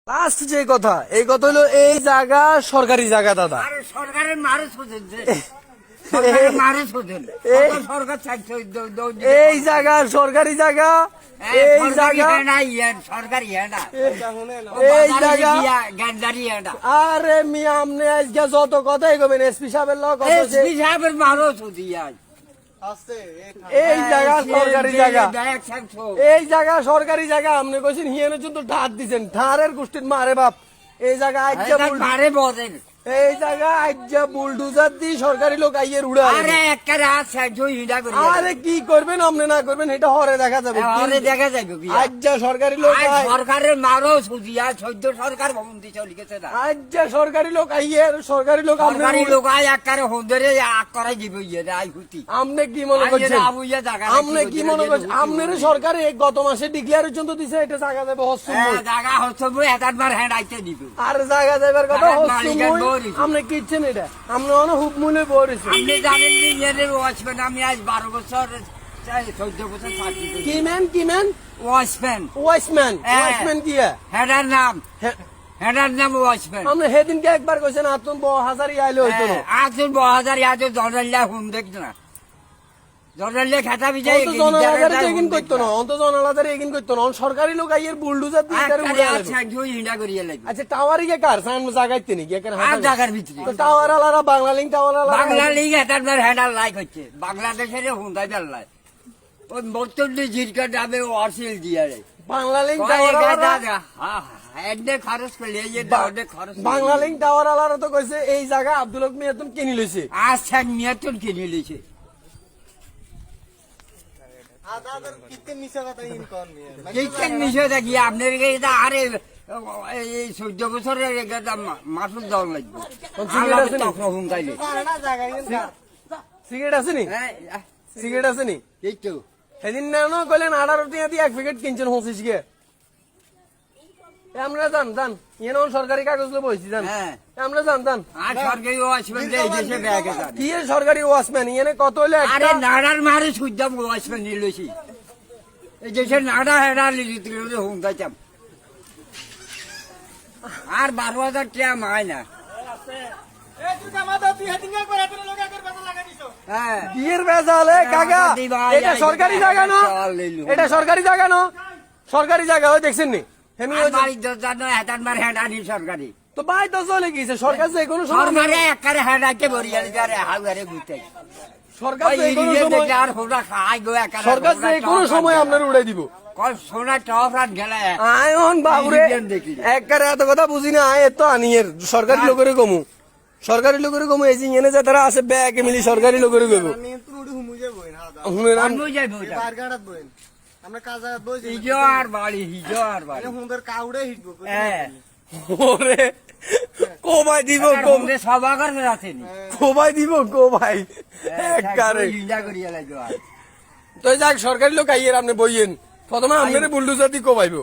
Last যে কথা এই কথা হলো এই জায়গা সরকারি জায়গা দাদা। আরে সরকারের মারে শোধেন সরকারের মারে শোধেন সরকার এই জায়গা সরকারি জায়গা, এই জায়গা সরকারি এই জায়গা। গ্যান্ডারি আরে মিয়া আপনি আজকে যত কথাই কবেন এসপি সাহেবের লোক এসপি সাহেবের মারও শোধি এই জায়গা সরকারি জায়গা, এই জায়গা সরকারি জায়গা। আপনি কইছেন হিয়ানের জন্য ঢাত দিছেন, ঢারের গোষ্ঠীর মারে বাপ। এই জায়গা আজ্জা মারে বলেন এই জায়গা আজ্জা বুলডোজার দিয়ে সরকারি লোক আইয়ের উড়া। আরে একটা রাত হিডা করি আরে কি করবেন আপনি না করবেন এটা হরে দেখা যাবে, হরে দেখা যাবে কি আজ্জা সরকারি লোক সরকারের মারও সুদিয়া সদ্য সরকার ভবন্তি চলে গেছে না আজ্জা সরকারি লোক আইয়ের সরকারি লোক সরকারি লোক আয় একবারে হন্দরে আগ করাই দিব আই হুতি। আপনি কি মনে করছেন, আপনি কি মনে করছেন আপনার সরকারে গত মাসে ডিক্লেয়ার পর্যন্ত দিছে এটা জায়গা যাবে হস্তমূল, জায়গা হস্তমূল এতবার হ্যান্ড আইতে দিব আর জায়গা যাবার কথা হস্তমূল। আপনি কিচ্ছেন এটা আপনি অনেক হুবমূলে বলেছেন। আপনি জানেন নিজের ওয়াচম্যান আমি আজ 12 বছর 14 বছর চাকরি করি। কি ম্যান কি ম্যান ওয়াচম্যান ওয়াচম্যান ওয়াচম্যান কি হেডার নাম হেডার নাম ওয়াচম্যান। আপনি সেদিনকে একবার কইছেন আতুন 1000 আইলে হইতো না, আতুন 1000 আজ জনাল্লা হুম দেখ না জনাল্লা খাতা বিজয় অন্ত জনালাদারে এগিন কইতো না, অন্ত জনালাদারে এগিন কইতো না। সরকারি লোক আইয়ের বুলডোজার দিয়ে এটারে উড়ায় আচ্ছা হিডা করিয়া লাগবে। আচ্ছা টাওয়ারি কে কার সান জায়গাইতে নি কে কার আর জায়গার ভিতরে তো টাওয়ার আলারা বাংলা লিংক টাওয়ার আলারা বাংলা লিগ এতবার হেডার লাইক হচ্ছে বাংলাদেশের হুন্দাই বেল্লাই ওই 72 জিরকা দাবে ওয়াসিল দিয়া রে বাংলা লিংক টাওয়ার আলারা এডে খরচ করলে এই দাওডে খরচ বাংলা লিংক টাওয়ার আলারা তো কইছে এই জায়গা আব্দুল হক মিয়াতুন কিনি লইছে। আচ্ছা মিয়াতুন কিনে লইছে কিতেন নিষেধ কি আপনার আরে এই 14 বছরের মাসুল দেওয়া লাগবে সিগারেট আছে নি সিগারেট আছে নি এই তো সেদিন না কইলেন 18 টাকা দিয়ে এক প্যাকেট কিনছেন 25 কে। আমরা জান জান ইয়েন সরকারি কাগজ লো বইছি জান আমরা জান জান আর সরকারি ওয়াচম্যান এই দেশে ব্যাগে জান কি সরকারি ওয়াচম্যান ইয়েনে কত হইলো আরে নাড়ার মারে সুদ্দাম ওয়াচম্যান নিয়ে লইছি এই দেশে নাড়া হেডা লিজিত হুঙ্গা চাপ আর 12,000 টাকা মায় না বিয়ের বেজালে কাকা এটা সরকারি জায়গা না, এটা সরকারি জায়গা না, সরকারি জায়গা ওই দেখছেন নি সরকারি তো ভাই তো চলে গেছে সরকার যে কোনো সময় সরকারে একারে হেডাকে বরিয়াল যারে হাউয়ারে ঘুরতে সরকার যে কোনো সময় আর হোডা খাই গো একারে সরকার যে কোনো সময় আপনার উড়াই দিব কল সোনা টফরাত গেলে আয়ন বাবুরে একবারে এত কথা বুঝি না আয় তো আনিয়ের সরকারি লোকের কমু সরকারি লোকের কমু এই যে এনে যে তারা আছে ব্যাগে মিলি সরকারি লোকের কইব আমরা কাজা বইছি হিজো আর বাড়ি হুঁদের কাউড়ে হিটবো ওরে কোবাই দিব কোমরে সবাগর আছেনি কোবাই দিব কো ভাই একবারে হিজা করিয়া লাগবে তো যাক সরকারি লোক আইয়ের আপনি বইয়েন প্রথমে আপনারে বুলডোজার দি কোবাইবো।